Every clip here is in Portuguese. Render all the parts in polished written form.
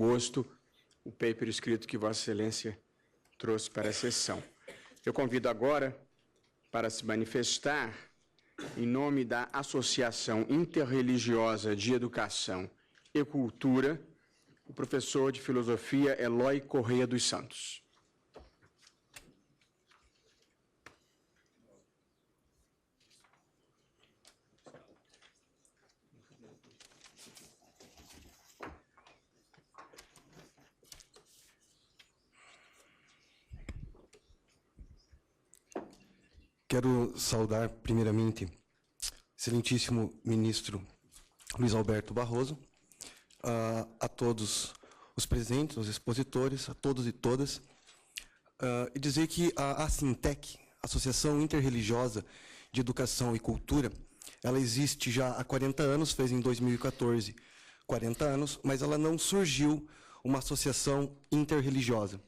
gosto o paper escrito que Vossa Excelência trouxe para a sessão. Eu convido agora para se manifestar, em nome da Associação Interreligiosa de Educação e Cultura, o professor de Filosofia Eloy Correia dos Santos. Quero saudar, primeiramente, excelentíssimo ministro Luiz Alberto Barroso, a todos os presentes, os expositores, a todos e todas, e dizer que a Assintec, Associação Interreligiosa de Educação e Cultura, ela existe já há 40 anos, fez em 2014 40 anos, mas ela não surgiu uma associação interreligiosa.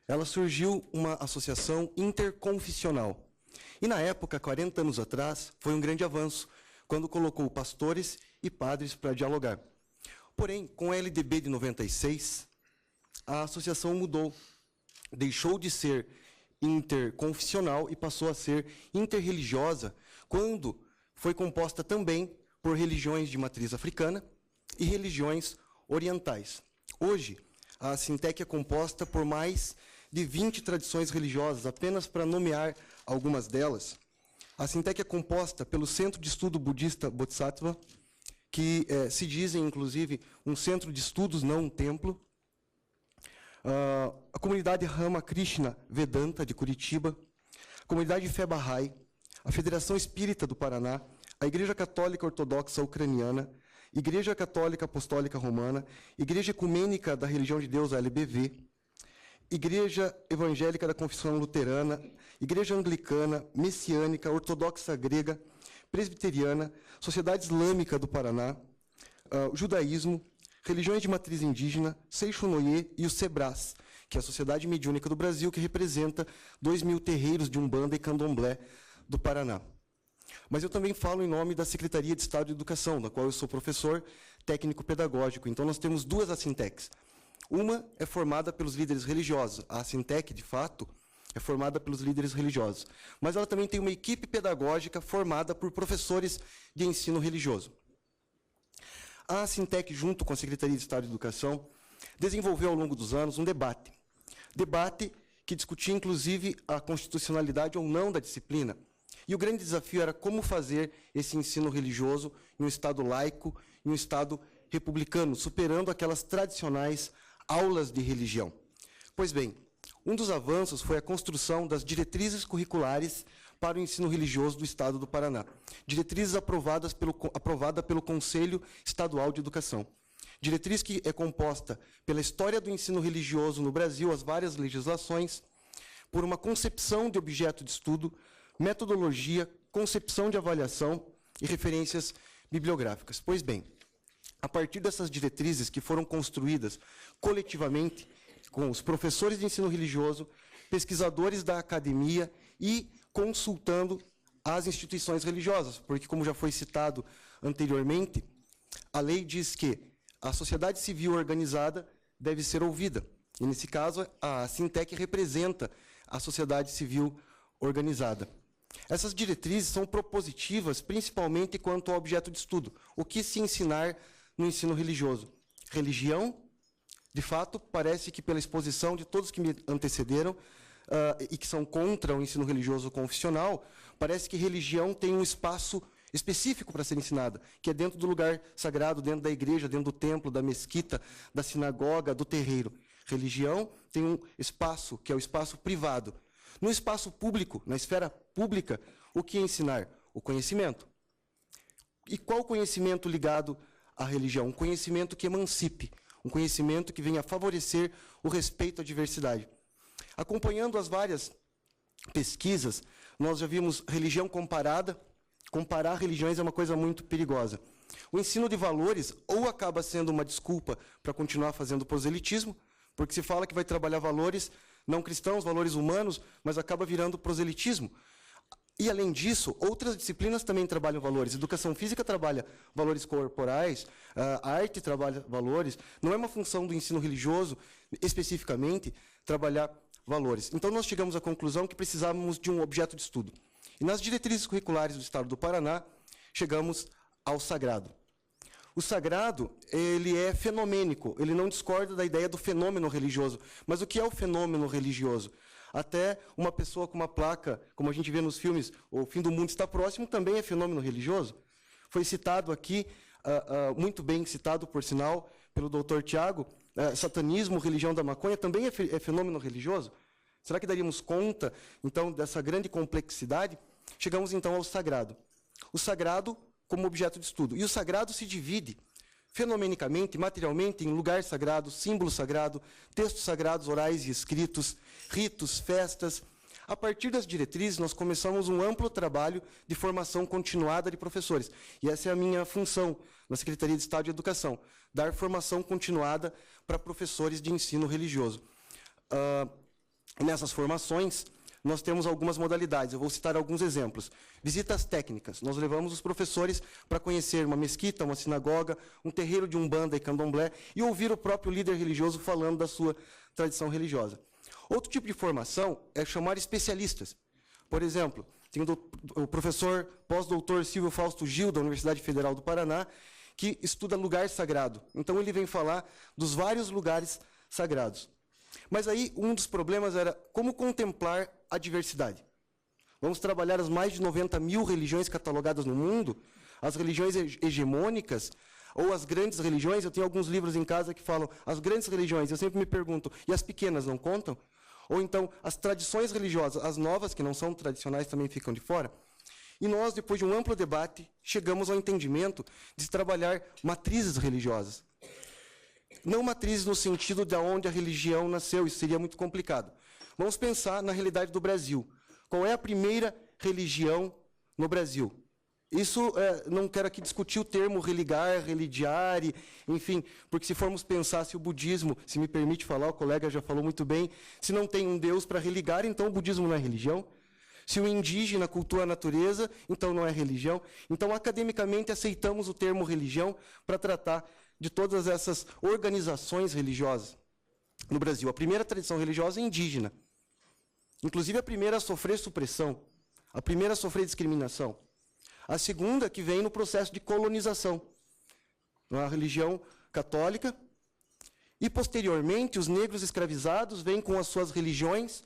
Ela surgiu uma associação interconfessional. E, na época, 40 anos atrás, foi um grande avanço, quando colocou pastores e padres para dialogar. Porém, com a LDB de 96, a associação mudou. Deixou de ser interconfessional e passou a ser interreligiosa, quando foi composta também por religiões de matriz africana e religiões orientais. Hoje, a Assintec é composta por mais de 20 tradições religiosas, apenas para nomear algumas delas. A Assintec é composta pelo Centro de Estudo Budista Bodhisattva, que se dizem, inclusive, um centro de estudos, não um templo. A comunidade Ramakrishna Vedanta, de Curitiba, a comunidade Fé Bahá'í, a Federação Espírita do Paraná, a Igreja Católica Ortodoxa Ucraniana, Igreja Católica Apostólica Romana, Igreja Ecumênica da Religião de Deus, a LBV, Igreja Evangélica da Confissão Luterana, Igreja Anglicana, Messiânica, Ortodoxa Grega, Presbiteriana, Sociedade Islâmica do Paraná, o Judaísmo, religiões de matriz indígena, Seixonoye e o Sebras, que é a Sociedade Mediúnica do Brasil, que representa 2.000 terreiros de Umbanda e Candomblé do Paraná. Mas eu também falo em nome da Secretaria de Estado de Educação, da qual eu sou professor técnico pedagógico. Então, nós temos duas Assintecs. Uma é formada pelos líderes religiosos. A Assintec, de fato, é formada pelos líderes religiosos. Mas ela também tem uma equipe pedagógica formada por professores de ensino religioso. A Assintec, junto com a Secretaria de Estado de Educação, desenvolveu ao longo dos anos um debate. Debate que discutia, inclusive, a constitucionalidade ou não da disciplina. E o grande desafio era como fazer esse ensino religioso em um Estado laico, em um Estado republicano, superando aquelas tradicionais aulas de religião. Pois bem, um dos avanços foi a construção das diretrizes curriculares para o ensino religioso do Estado do Paraná. Diretrizes aprovada pelo Conselho Estadual de Educação. Diretriz que é composta pela história do ensino religioso no Brasil, as várias legislações, por uma concepção de objeto de estudo, metodologia, concepção de avaliação e referências bibliográficas. Pois bem, a partir dessas diretrizes que foram construídas coletivamente com os professores de ensino religioso, pesquisadores da academia e consultando as instituições religiosas, porque, como já foi citado anteriormente, a lei diz que a sociedade civil organizada deve ser ouvida. E, nesse caso, a Assintec representa a sociedade civil organizada. Essas diretrizes são propositivas, principalmente quanto ao objeto de estudo. O que se ensinar no ensino religioso? Religião, de fato, parece que pela exposição de todos que me antecederam e que são contra o ensino religioso confessional, parece que religião tem um espaço específico para ser ensinada, que é dentro do lugar sagrado, dentro da igreja, dentro do templo, da mesquita, da sinagoga, do terreiro. Religião tem um espaço, que é o espaço privado. No espaço público, na esfera pública, o que ensinar? O conhecimento. E qual conhecimento ligado à religião? Um conhecimento que emancipe, um conhecimento que venha favorecer o respeito à diversidade. Acompanhando as várias pesquisas, nós já vimos religião comparada. Comparar religiões é uma coisa muito perigosa. O ensino de valores ou acaba sendo uma desculpa para continuar fazendo proselitismo, porque se fala que vai trabalhar valores não cristãos, valores humanos, mas acaba virando proselitismo. E, além disso, outras disciplinas também trabalham valores. Educação física trabalha valores corporais, a arte trabalha valores. Não é uma função do ensino religioso, especificamente, trabalhar valores. Então, nós chegamos à conclusão que precisávamos de um objeto de estudo. E nas diretrizes curriculares do Estado do Paraná, chegamos ao sagrado. O sagrado, ele é fenomênico, ele não discorda da ideia do fenômeno religioso. Mas o que é o fenômeno religioso? Até uma pessoa com uma placa, como a gente vê nos filmes, O Fim do Mundo Está Próximo, também é fenômeno religioso. Foi citado aqui, muito bem citado, por sinal, pelo doutor Tiago, satanismo, religião da maconha, também é fenômeno religioso? Será que daríamos conta, então, dessa grande complexidade? Chegamos, então, ao sagrado. O sagrado como objeto de estudo. E o sagrado se divide fenomenicamente, materialmente, em lugar sagrado, símbolo sagrado, textos sagrados orais e escritos, ritos, festas. A partir das diretrizes, nós começamos um amplo trabalho de formação continuada de professores. E essa é a minha função na Secretaria de Estado de Educação, dar formação continuada para professores de ensino religioso. Nessas formações, nós temos algumas modalidades, eu vou citar alguns exemplos. Visitas técnicas, nós levamos os professores para conhecer uma mesquita, uma sinagoga, um terreiro de umbanda e candomblé, e ouvir o próprio líder religioso falando da sua tradição religiosa. Outro tipo de formação é chamar especialistas. Por exemplo, tem o professor pós-doutor Silvio Fausto Gil, da Universidade Federal do Paraná, que estuda lugar sagrado. Então, ele vem falar dos vários lugares sagrados. Mas aí, um dos problemas era como contemplar a diversidade. Vamos trabalhar as mais de 90 mil religiões catalogadas no mundo, as religiões hegemônicas, ou as grandes religiões. Eu tenho alguns livros em casa que falam as grandes religiões. Eu sempre me pergunto, e as pequenas não contam? Ou então, as tradições religiosas, as novas, que não são tradicionais, também ficam de fora? E nós, depois de um amplo debate, chegamos ao entendimento de trabalhar matrizes religiosas. Não matrizes no sentido de onde a religião nasceu, isso seria muito complicado. Vamos pensar na realidade do Brasil. Qual é a primeira religião no Brasil? Isso, não quero aqui discutir o termo religar, religiare, enfim, porque se formos pensar se o budismo, se me permite falar, o colega já falou muito bem, se não tem um Deus para religar, então o budismo não é religião. Se o indígena cultua a natureza, então não é religião. Então, academicamente, aceitamos o termo religião para tratar de todas essas organizações religiosas no Brasil. A primeira tradição religiosa é indígena. Inclusive, a primeira a sofrer supressão, a primeira a sofrer discriminação. A segunda que vem no processo de colonização, a religião católica. E, posteriormente, os negros escravizados vêm com as suas religiões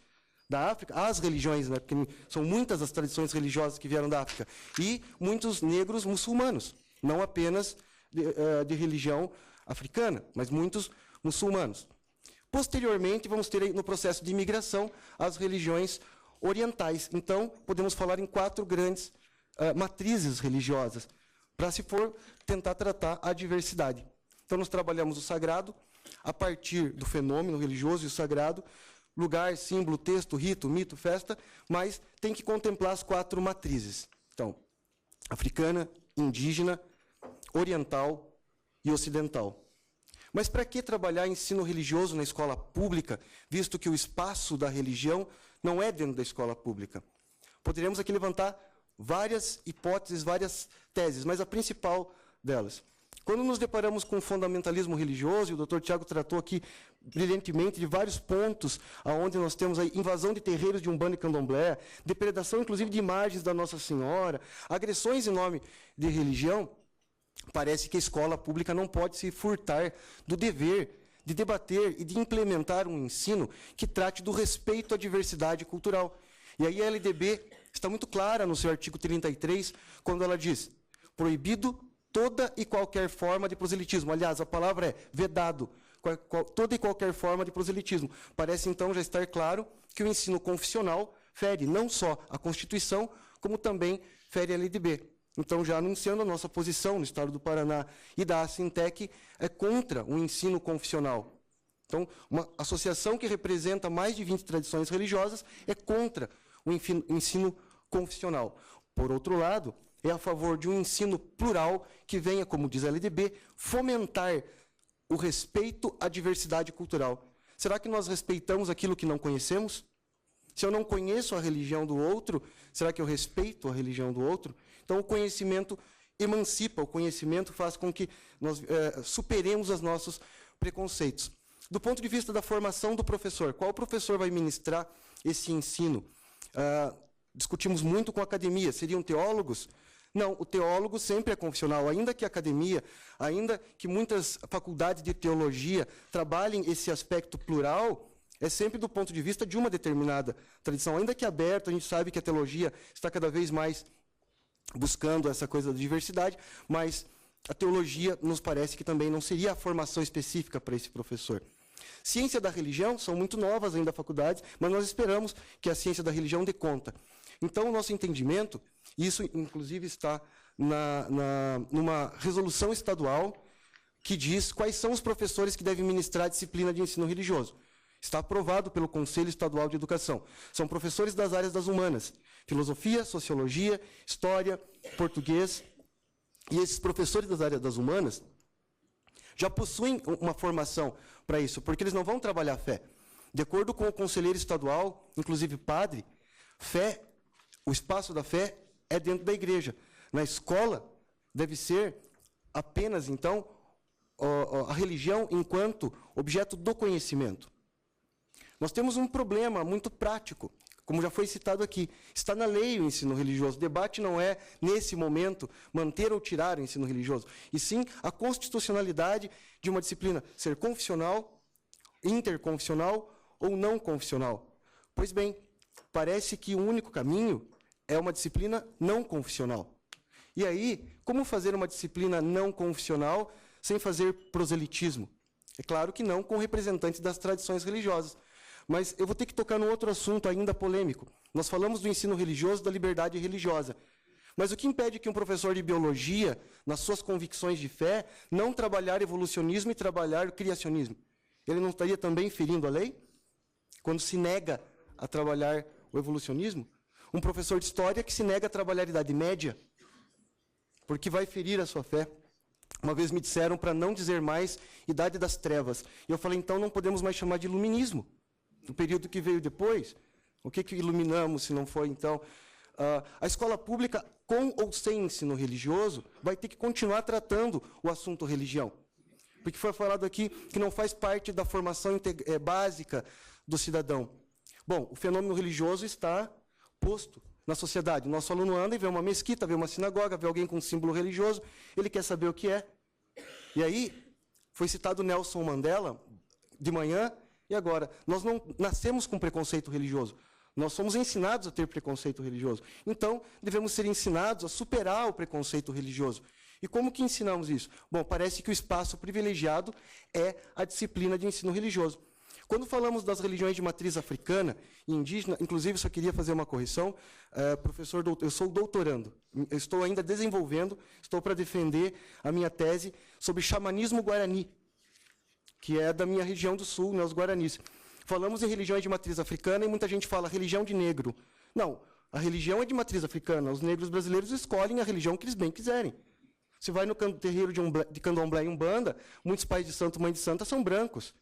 da África, as religiões, né, porque são muitas as tradições religiosas que vieram da África, e muitos negros muçulmanos, não apenas de religião africana, mas muitos muçulmanos. Posteriormente, vamos ter no processo de imigração as religiões orientais. Então, podemos falar em 4 grandes matrizes religiosas, para se for tentar tratar a diversidade. Então, nós trabalhamos o sagrado a partir do fenômeno religioso e o sagrado, lugar, símbolo, texto, rito, mito, festa, mas tem que contemplar as 4 matrizes. Então, africana, indígena, oriental e ocidental. Mas para que trabalhar ensino religioso na escola pública, visto que o espaço da religião não é dentro da escola pública? Poderíamos aqui levantar várias hipóteses, várias teses, mas a principal delas. Quando nos deparamos com o fundamentalismo religioso, e o Dr. Tiago tratou aqui brilhantemente de vários pontos onde nós temos aí invasão de terreiros de umbanda e candomblé, depredação inclusive de imagens da Nossa Senhora, agressões em nome de religião, parece que a escola pública não pode se furtar do dever de debater e de implementar um ensino que trate do respeito à diversidade cultural. E aí a LDB está muito clara no seu artigo 33, quando ela diz: proibido toda e qualquer forma de proselitismo. Aliás, a palavra é vedado, toda e qualquer forma de proselitismo. Parece, então, já estar claro que o ensino confissional fere não só a Constituição, como também fere a LDB. Então, já anunciando a nossa posição no Estado do Paraná e da Assintec é contra o ensino confissional. Então, uma associação que representa mais de 20 tradições religiosas é contra o ensino confissional. Por outro lado, é a favor de um ensino plural que venha, como diz a LDB, fomentar o respeito à diversidade cultural. Será que nós respeitamos aquilo que não conhecemos? Se eu não conheço a religião do outro, será que eu respeito a religião do outro? Então, o conhecimento emancipa, o conhecimento faz com que nós superemos os nossos preconceitos. Do ponto de vista da formação do professor, qual professor vai ministrar esse ensino? Discutimos muito com a academia, seriam teólogos? Não, o teólogo sempre é confessional, ainda que a academia, ainda que muitas faculdades de teologia trabalhem esse aspecto plural, é sempre do ponto de vista de uma determinada tradição. Ainda que aberto, a gente sabe que a teologia está cada vez mais buscando essa coisa da diversidade, mas a teologia nos parece que também não seria a formação específica para esse professor. Ciência da religião, são muito novas ainda a faculdade, mas nós esperamos que a ciência da religião dê conta. Então, o nosso entendimento, isso inclusive está numa resolução estadual que diz quais são os professores que devem ministrar a disciplina de ensino religioso. Está aprovado pelo Conselho Estadual de Educação. São professores das áreas das humanas, filosofia, sociologia, história, português. E esses professores das áreas das humanas já possuem uma formação para isso, porque eles não vão trabalhar a fé. De acordo com o conselheiro estadual, inclusive padre, fé, o espaço da fé é dentro da igreja. Na escola, deve ser apenas, então, a religião enquanto objeto do conhecimento. Nós temos um problema muito prático, como já foi citado aqui. Está na lei o ensino religioso. O debate não é, nesse momento, manter ou tirar o ensino religioso, e sim a constitucionalidade de uma disciplina ser confessional, interconfessional ou não confessional. Pois bem, parece que o único caminho é uma disciplina não confessional. E aí, como fazer uma disciplina não confessional sem fazer proselitismo? É claro que não com representantes das tradições religiosas. Mas eu vou ter que tocar num outro assunto ainda polêmico. Nós falamos do ensino religioso, da liberdade religiosa. Mas o que impede que um professor de biologia, nas suas convicções de fé, não trabalhar evolucionismo e trabalhar criacionismo? Ele não estaria também ferindo a lei? Quando se nega a trabalhar o evolucionismo? Um professor de história que se nega a trabalhar a Idade Média, porque vai ferir a sua fé. Uma vez me disseram para não dizer mais Idade das Trevas. E eu falei, então não podemos mais chamar de iluminismo. O período que veio depois, o que iluminamos, se não foi, então? A escola pública, com ou sem ensino religioso, vai ter que continuar tratando o assunto religião. Porque foi falado aqui que não faz parte da formação básica do cidadão. Bom, o fenômeno religioso está posto na sociedade. O nosso aluno anda e vê uma mesquita, vê uma sinagoga, vê alguém com um símbolo religioso, ele quer saber o que é. E aí, foi citado Nelson Mandela, de manhã, e agora, nós não nascemos com preconceito religioso. Nós somos ensinados a ter preconceito religioso. Então, devemos ser ensinados a superar o preconceito religioso. E como que ensinamos isso? Bom, parece que o espaço privilegiado é a disciplina de ensino religioso. Quando falamos das religiões de matriz africana e indígena, inclusive, só queria fazer uma correção, professor, eu sou doutorando, eu estou ainda desenvolvendo, estou para defender a minha tese sobre xamanismo guarani, que é da minha região do sul, né, os guaranis. Falamos em religiões de matriz africana e muita gente fala religião de negro. Não, a religião é de matriz africana, os negros brasileiros escolhem a religião que eles bem quiserem. Você vai no terreiro de Candomblé e Umbanda, muitos pais de santo, mãe de santa são brancos.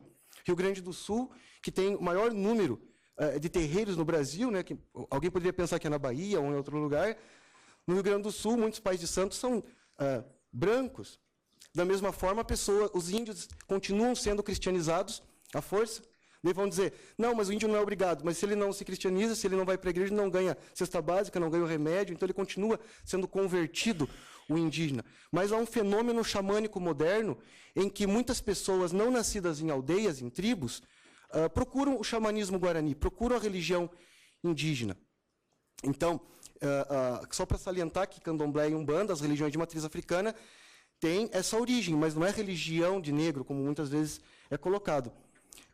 Rio Grande do Sul, que tem o maior número de terreiros no Brasil, né, que alguém poderia pensar que é na Bahia ou em outro lugar, no Rio Grande do Sul, muitos pais de santo são brancos. Da mesma forma, os índios continuam sendo cristianizados à força. Eles vão dizer, não, mas o índio não é obrigado, mas se ele não se cristianiza, se ele não vai para a igreja, ele não ganha cesta básica, não ganha o remédio, então ele continua sendo convertido, o indígena. Mas há um fenômeno xamânico moderno em que muitas pessoas não nascidas em aldeias, em tribos, procuram o xamanismo guarani, procuram a religião indígena. Então, só para salientar que Candomblé e Umbanda, as religiões de matriz africana, têm essa origem, mas não é religião de negro, como muitas vezes é colocado.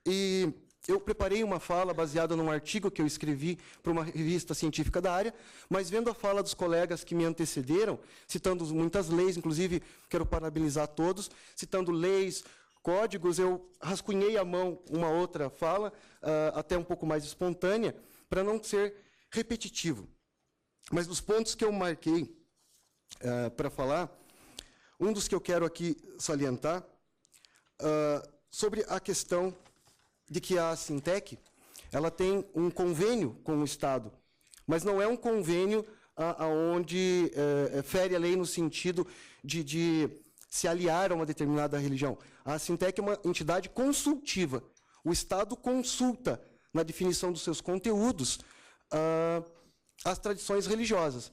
E eu preparei uma fala baseada num artigo que eu escrevi para uma revista científica da área, mas vendo a fala dos colegas que me antecederam, citando muitas leis, inclusive quero parabenizar todos, citando leis, códigos, eu rascunhei à mão uma outra fala, até um pouco mais espontânea, para não ser repetitivo. Mas dos pontos que eu marquei para falar, um dos que eu quero aqui salientar, sobre a questão de que a Sintec ela tem um convênio com o Estado, mas não é um convênio onde fere a lei no sentido de se aliar a uma determinada religião. A Sintec é uma entidade consultiva. O Estado consulta, na definição dos seus conteúdos, as tradições religiosas.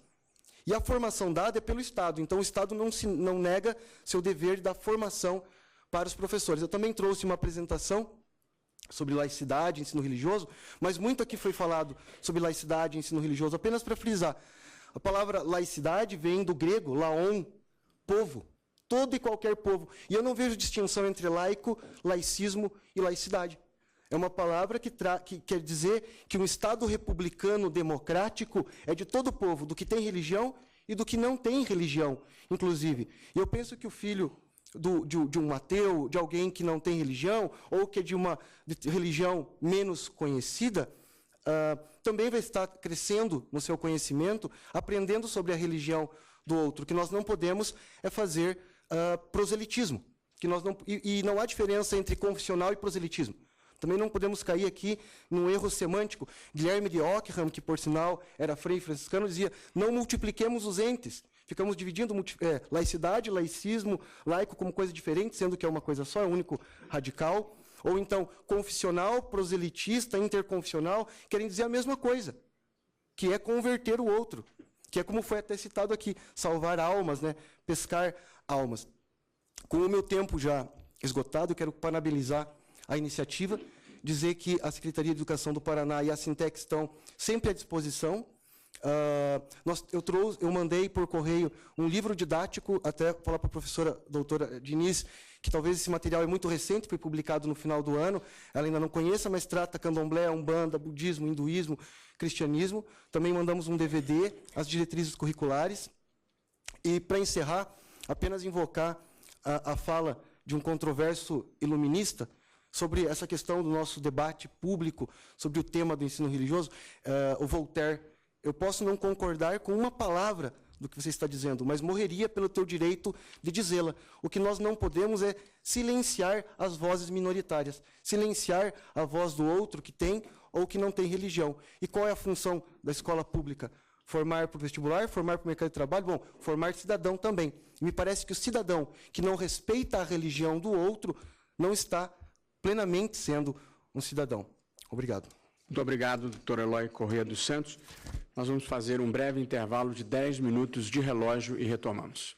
E a formação dada é pelo Estado. Então, o Estado não nega seu dever da formação para os professores. Eu também trouxe uma apresentação sobre laicidade, ensino religioso, mas muito aqui foi falado sobre laicidade e ensino religioso. Apenas para frisar, a palavra laicidade vem do grego, laon, povo, todo e qualquer povo. E eu não vejo distinção entre laico, laicismo e laicidade. É uma palavra que quer dizer que um Estado republicano democrático é de todo o povo, do que tem religião e do que não tem religião, inclusive. E eu penso que o filho de um ateu, de alguém que não tem religião, ou que é de uma religião menos conhecida, também vai estar crescendo no seu conhecimento, aprendendo sobre a religião do outro. O que nós não podemos é fazer proselitismo. E não há diferença entre confessional e proselitismo. Também não podemos cair aqui num erro semântico. Guilherme de Ockham, que por sinal era frei franciscano, dizia: não multipliquemos os entes. Ficamos dividindo laicidade, laicismo, laico como coisa diferente, sendo que é uma coisa só, é único radical. Ou então, confessional, proselitista, interconfessional, querem dizer a mesma coisa, que é converter o outro, que é como foi até citado aqui, salvar almas, né? Pescar almas. Com o meu tempo já esgotado, eu quero parabenizar a iniciativa, dizer que a Secretaria de Educação do Paraná e a Sintec estão sempre à disposição. Eu mandei por correio um livro didático, até falar para a professora doutora Diniz, que talvez esse material é muito recente, foi publicado no final do ano, ela ainda não conheça, mas trata candomblé, umbanda, budismo, hinduísmo, cristianismo. Também mandamos um DVD, as diretrizes curriculares. E, para encerrar, apenas invocar a fala de um controverso iluminista sobre essa questão do nosso debate público, sobre o tema do ensino religioso, o Voltaire. Eu posso não concordar com uma palavra do que você está dizendo, mas morreria pelo teu direito de dizê-la. O que nós não podemos é silenciar as vozes minoritárias, silenciar a voz do outro que tem ou que não tem religião. E qual é a função da escola pública? Formar para o vestibular, formar para o mercado de trabalho? Bom, formar cidadão também. E me parece que o cidadão que não respeita a religião do outro não está plenamente sendo um cidadão. Obrigado. Muito obrigado, doutor Eloy Corrêa dos Santos. Nós vamos fazer um breve intervalo de 10 minutos de relógio e retomamos.